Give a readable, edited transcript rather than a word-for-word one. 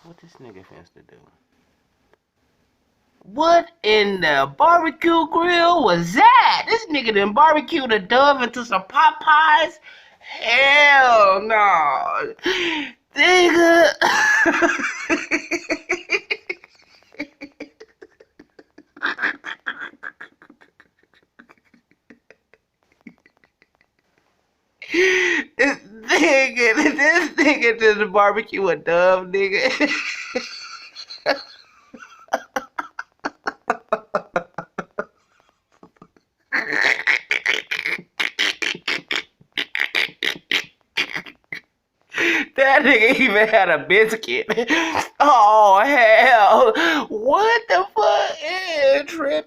What this nigga finna do? What in the barbecue grill was that? This nigga done barbecued a dove into some Popeyes? Hell no. Nigga. this nigga just barbecue a dove, nigga. That nigga even had a biscuit. Oh hell! What the fuck? Yeah, tripping.